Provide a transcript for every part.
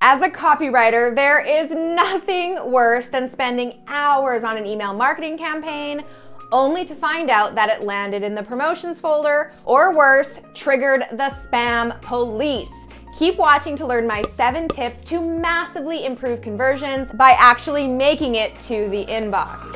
As a copywriter, there is nothing worse than spending hours on an email marketing campaign only to find out that it landed in the promotions folder, or worse, triggered the spam police. Keep watching to learn my 7 tips to massively improve conversions by actually making it to the inbox.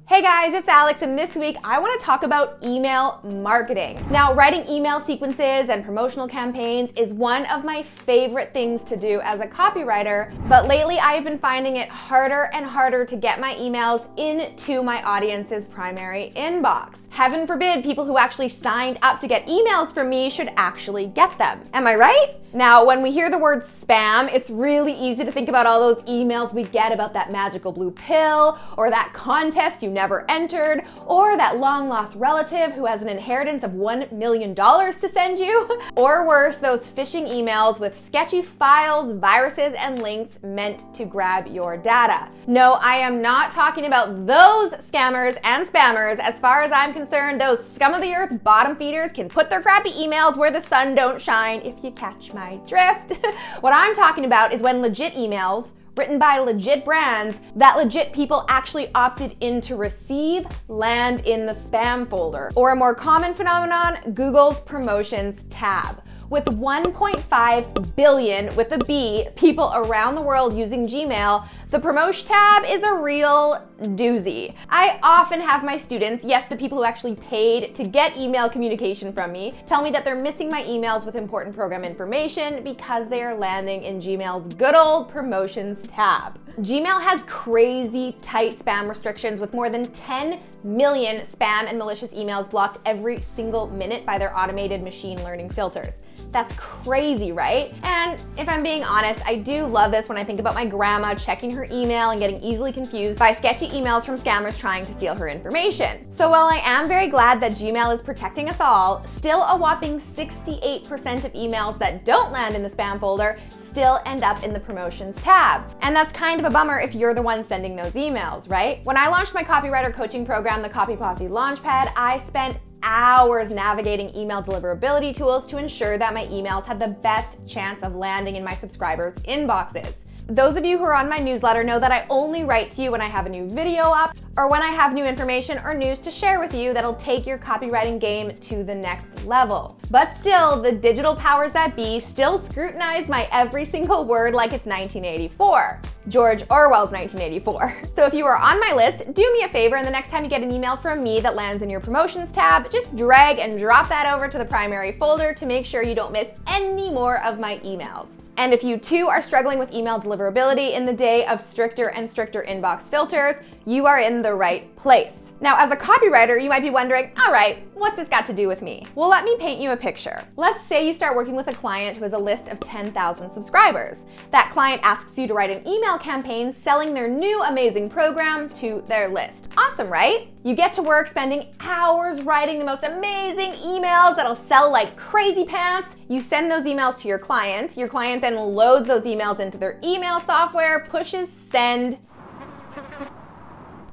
Hey guys, it's Alex, and this week I want to talk about email marketing. Now, writing email sequences and promotional campaigns is one of my favorite things to do as a copywriter, but lately I have been finding it harder and harder to get my emails into my audience's primary inbox. Heaven forbid people who actually signed up to get emails from me should actually get them. Am I right? Now, when we hear the word spam, it's really easy to think about all those emails we get about that magical blue pill, or that contest you never entered, or that long-lost relative who has an inheritance of $1 million to send you, or worse, those phishing emails with sketchy files, viruses, and links meant to grab your data. No, I am not talking about those scammers and spammers. As far as I'm concerned, those scum of the earth bottom feeders can put their crappy emails where the sun don't shine, if you catch my drift. What I'm talking about is when legit emails written by legit brands that legit people actually opted in to receive land in the spam folder, or a more common phenomenon, Google's promotions tab. With 1.5 billion, with a B, people around the world using Gmail, the promotion tab is a real doozy. I often have my students, yes, the people who actually paid to get email communication from me, tell me that they're missing my emails with important program information because they are landing in Gmail's good old promotions tab. Gmail has crazy tight spam restrictions with more than 10 million spam and malicious emails blocked every single minute by their automated machine learning filters. That's crazy, right? And if I'm being honest, I do love this when I think about my grandma checking her email and getting easily confused by sketchy emails from scammers trying to steal her information. So while I am very glad that Gmail is protecting us all, still a whopping 68% of emails that don't land in the spam folder still end up in the promotions tab. And that's kind of a bummer if you're the one sending those emails, right? When I launched my copywriter coaching program, the Copy Posse Launchpad, I spent hours navigating email deliverability tools to ensure that my emails had the best chance of landing in my subscribers' inboxes. Those of you who are on my newsletter know that I only write to you when I have a new video up, or when I have new information or news to share with you that'll take your copywriting game to the next level. But still, the digital powers that be still scrutinize my every single word like it's 1984. George Orwell's 1984. So if you are on my list, do me a favor, and the next time you get an email from me that lands in your promotions tab, just drag and drop that over to the primary folder to make sure you don't miss any more of my emails. And if you too are struggling with email deliverability in the day of stricter and stricter inbox filters, you are in the right place. Now, as a copywriter, you might be wondering, all right, what's this got to do with me? Well, let me paint you a picture. Let's say you start working with a client who has a list of 10,000 subscribers. That client asks you to write an email campaign selling their new amazing program to their list. Awesome, right? You get to work spending hours writing the most amazing emails that'll sell like crazy pants. You send those emails to your client. Your client then loads those emails into their email software, pushes send,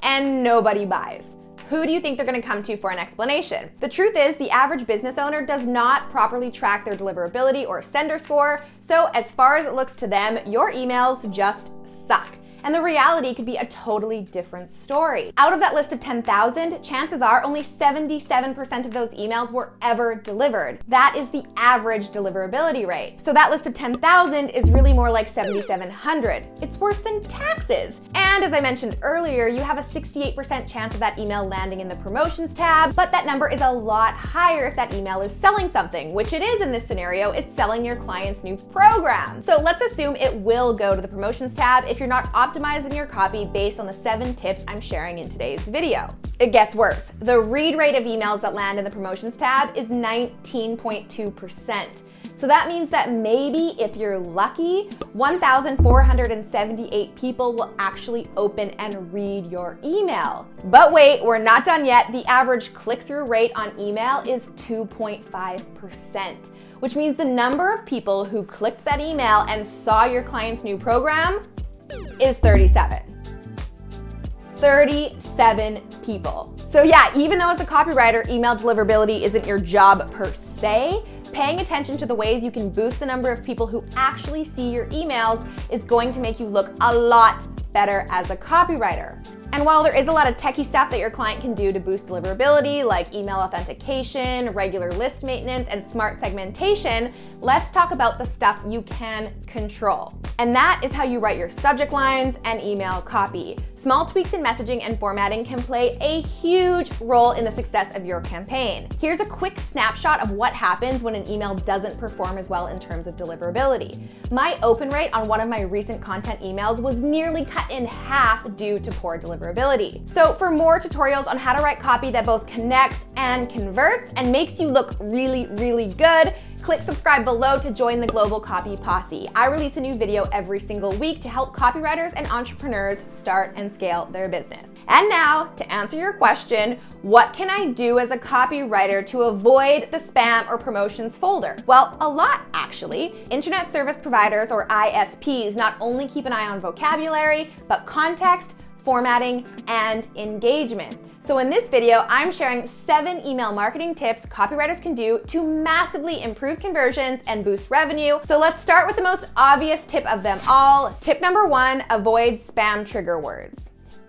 and nobody buys. Who do you think they're going to come to for an explanation? The truth is, the average business owner does not properly track their deliverability or sender score, so as far as it looks to them, your emails just suck. And the reality could be a totally different story. Out of that list of 10,000, chances are only 77% of those emails were ever delivered. That is the average deliverability rate. So that list of 10,000 is really more like 7,700. It's worse than taxes. And as I mentioned earlier, you have a 68% chance of that email landing in the promotions tab, but that number is a lot higher if that email is selling something, which it is in this scenario. It's selling your client's new program. So let's assume it will go to the promotions tab if you're not optimizing your copy based on the 7 tips I'm sharing in today's video. It gets worse. The read rate of emails that land in the promotions tab is 19.2%. So that means that maybe if you're lucky, 1,478 people will actually open and read your email. But wait, we're not done yet. The average click-through rate on email is 2.5%, which means the number of people who clicked that email and saw your client's new program is 37. 37 people. So yeah, even though as a copywriter, email deliverability isn't your job per se, paying attention to the ways you can boost the number of people who actually see your emails is going to make you look a lot better as a copywriter. And while there is a lot of techie stuff that your client can do to boost deliverability, like email authentication, regular list maintenance, and smart segmentation, let's talk about the stuff you can control. And that is how you write your subject lines and email copy. Small tweaks in messaging and formatting can play a huge role in the success of your campaign. Here's a quick snapshot of what happens when an email doesn't perform as well in terms of deliverability. My open rate on one of my recent content emails was nearly cut in half due to poor deliverability. So for more tutorials on how to write copy that both connects and converts and makes you look really, really good, click subscribe below to join the Global Copy Posse. I release a new video every single week to help copywriters and entrepreneurs start and scale their business. And now, to answer your question, what can I do as a copywriter to avoid the spam or promotions folder? Well, a lot actually. Internet service providers, or ISPs, not only keep an eye on vocabulary, but context, formatting, and engagement. So in this video, I'm sharing 7 email marketing tips copywriters can do to massively improve conversions and boost revenue. So let's start with the most obvious tip of them all. Tip number 1, avoid spam trigger words.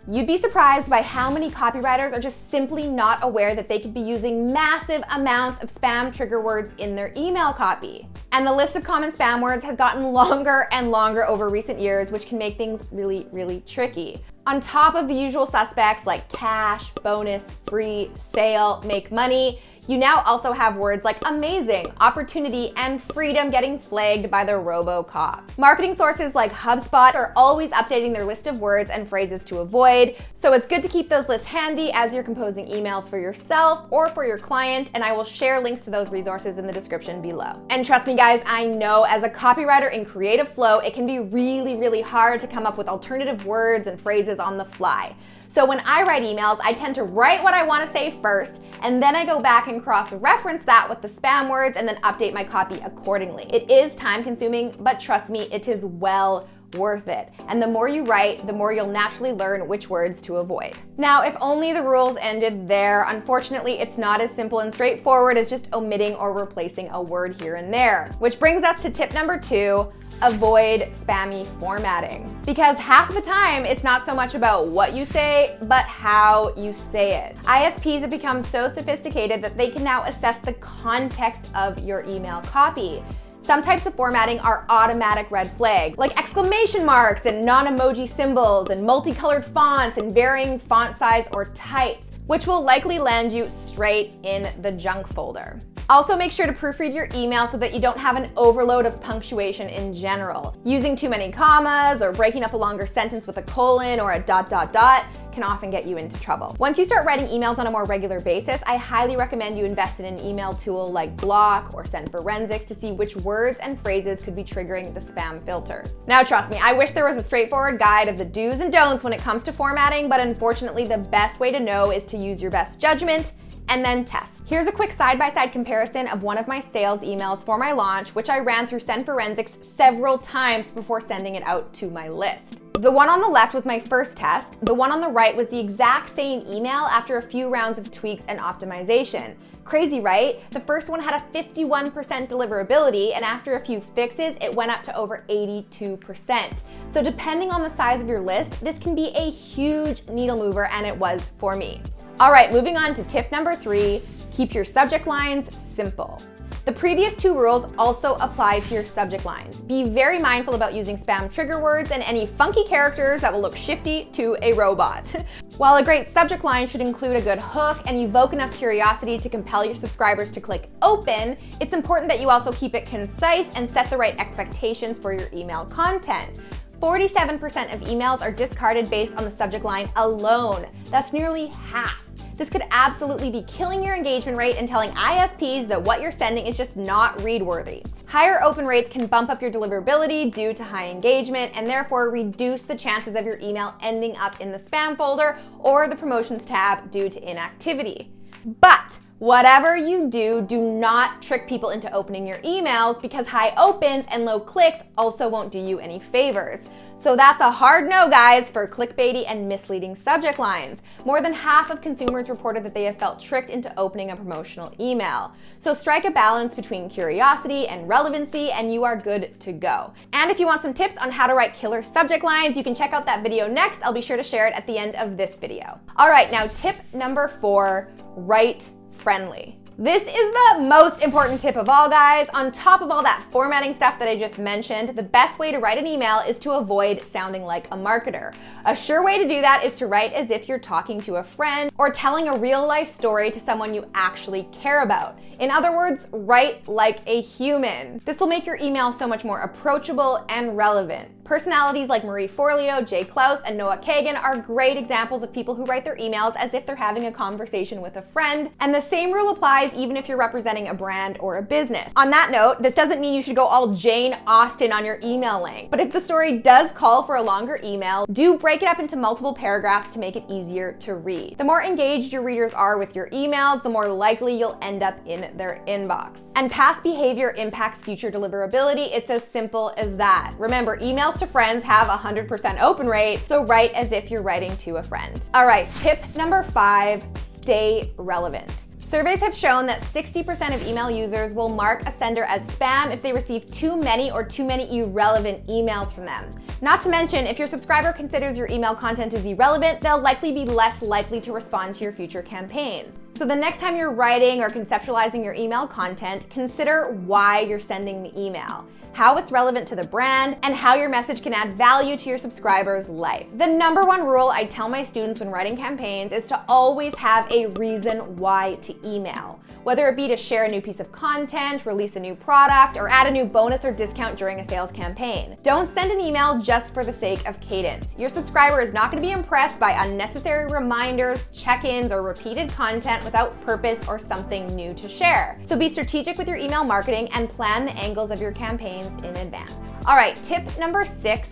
You'd be surprised by how many copywriters are just simply not aware that they could be using massive amounts of spam trigger words in their email copy. And the list of common spam words has gotten longer and longer over recent years, which can make things really, really tricky. On top of the usual suspects like cash, bonus, free, sale, make money, you now also have words like amazing, opportunity, and freedom getting flagged by the RoboCop. Marketing sources like HubSpot are always updating their list of words and phrases to avoid, so it's good to keep those lists handy as you're composing emails for yourself or for your client, and I will share links to those resources in the description below. And trust me guys, I know as a copywriter in creative flow, it can be really, really hard to come up with alternative words and phrases on the fly. So when I write emails, I tend to write what I want to say first, and then I go back and cross-reference that with the spam words and then update my copy accordingly. It is time-consuming, but trust me, it is well worth it. And the more you write, the more you'll naturally learn which words to avoid. Now, if only the rules ended there, unfortunately, it's not as simple and straightforward as just omitting or replacing a word here and there. Which brings us to tip number 2, avoid spammy formatting. Because half of the time, it's not so much about what you say, but how you say it. ISPs have become so sophisticated that they can now assess the context of your email copy. Some types of formatting are automatic red flags, like exclamation marks and non-emoji symbols and multicolored fonts and varying font size or types, which will likely land you straight in the junk folder. Also, make sure to proofread your email so that you don't have an overload of punctuation in general. Using too many commas or breaking up a longer sentence with a colon or a ... can often get you into trouble. Once you start writing emails on a more regular basis, I highly recommend you invest in an email tool like Block or Send Forensics to see which words and phrases could be triggering the spam filters. Now trust me, I wish there was a straightforward guide of the do's and don'ts when it comes to formatting, but unfortunately the best way to know is to use your best judgment and then test. Here's a quick side-by-side comparison of one of my sales emails for my launch, which I ran through Send Forensics several times before sending it out to my list. The one on the left was my first test. The one on the right was the exact same email after a few rounds of tweaks and optimization. Crazy, right? The first one had a 51% deliverability, and after a few fixes, it went up to over 82%. So depending on the size of your list, this can be a huge needle mover, and it was for me. All right, moving on to tip number 3, keep your subject lines simple. The previous 2 rules also apply to your subject lines. Be very mindful about using spam trigger words and any funky characters that will look shifty to a robot. While a great subject line should include a good hook and evoke enough curiosity to compel your subscribers to click open, it's important that you also keep it concise and set the right expectations for your email content. 47% of emails are discarded based on the subject line alone. That's nearly half. This could absolutely be killing your engagement rate and telling ISPs that what you're sending is just not read-worthy. Higher open rates can bump up your deliverability due to high engagement and therefore reduce the chances of your email ending up in the spam folder or the promotions tab due to inactivity. But whatever you do, do not trick people into opening your emails because high opens and low clicks also won't do you any favors. So that's a hard no, guys, for clickbaity and misleading subject lines. More than half of consumers reported that they have felt tricked into opening a promotional email. So strike a balance between curiosity and relevancy and you are good to go. And if you want some tips on how to write killer subject lines, you can check out that video next. I'll be sure to share it at the end of this video. All right, now tip number 4, write friendly. This is the most important tip of all, guys. On top of all that formatting stuff that I just mentioned, the best way to write an email is to avoid sounding like a marketer. A sure way to do that is to write as if you're talking to a friend or telling a real life story to someone you actually care about. In other words, write like a human. This will make your email so much more approachable and relevant. Personalities like Marie Forleo, Jay Clouse, and Noah Kagan are great examples of people who write their emails as if they're having a conversation with a friend. And the same rule applies even if you're representing a brand or a business. On that note, this doesn't mean you should go all Jane Austen on your email length. But if the story does call for a longer email, do break it up into multiple paragraphs to make it easier to read. The more engaged your readers are with your emails, the more likely you'll end up in their inbox. And past behavior impacts future deliverability. It's as simple as that. Remember, emails to friends have a 100% open rate, so write as if you're writing to a friend. All right, tip number 5, stay relevant. Surveys have shown that 60% of email users will mark a sender as spam if they receive too many or too many irrelevant emails from them. Not to mention, if your subscriber considers your email content is irrelevant, they'll likely be less likely to respond to your future campaigns. So the next time you're writing or conceptualizing your email content, consider why you're sending the email, how it's relevant to the brand, and how your message can add value to your subscriber's life. The number one rule I tell my students when writing campaigns is to always have a reason why to email. Whether it be to share a new piece of content, release a new product, or add a new bonus or discount during a sales campaign. Don't send an email just for the sake of cadence. Your subscriber is not going to be impressed by unnecessary reminders, check-ins, or repeated content without purpose or something new to share. So be strategic with your email marketing and plan the angles of your campaigns in advance. All right, tip number 6,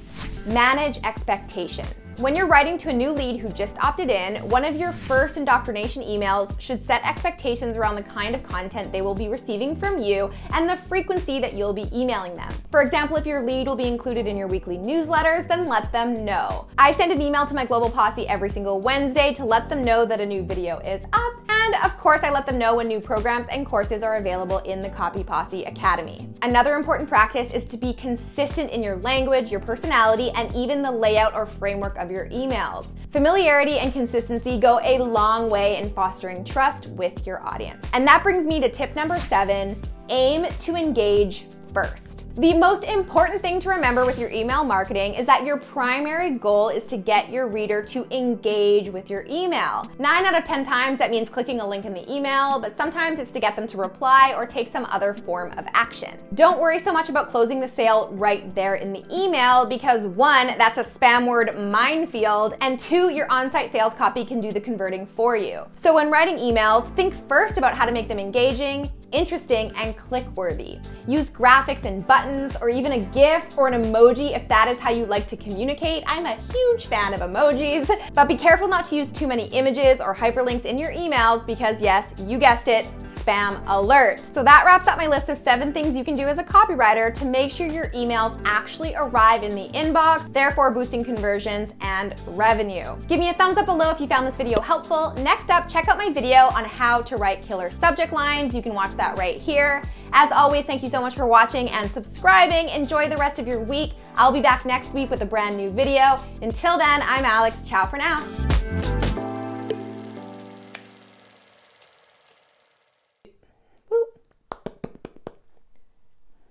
manage expectations. When you're writing to a new lead who just opted in, one of your first indoctrination emails should set expectations around the kind of content they will be receiving from you and the frequency that you'll be emailing them. For example, if your lead will be included in your weekly newsletters, then let them know. I send an email to my global posse every single Wednesday to let them know that a new video is up. And of course, I let them know when new programs and courses are available in the Copy Posse Academy. Another important practice is to be consistent in your language, your personality, and even the layout or framework of your emails. Familiarity and consistency go a long way in fostering trust with your audience. And that brings me to tip number 7, aim to engage first. The most important thing to remember with your email marketing is that your primary goal is to get your reader to engage with your email. 9 out of 10 times that means clicking a link in the email, but sometimes it's to get them to reply or take some other form of action. Don't worry so much about closing the sale right there in the email because 1, that's a spam word minefield, and 2, your on-site sales copy can do the converting for you. So when writing emails, think first about how to make them engaging, interesting, and click-worthy. Use graphics and buttons or even a GIF or an emoji if that is how you like to communicate. I'm a huge fan of emojis, but be careful not to use too many images or hyperlinks in your emails because yes, you guessed it, spam alert. So that wraps up my list of 7 things you can do as a copywriter to make sure your emails actually arrive in the inbox, therefore boosting conversions and revenue. Give me a thumbs up below if you found this video helpful. Next up, check out my video on how to write killer subject lines. You can watch that right here. As always, thank you so much for watching and subscribing. Enjoy the rest of your week. I'll be back next week with a brand new video. Until then, I'm Alex. Ciao for now.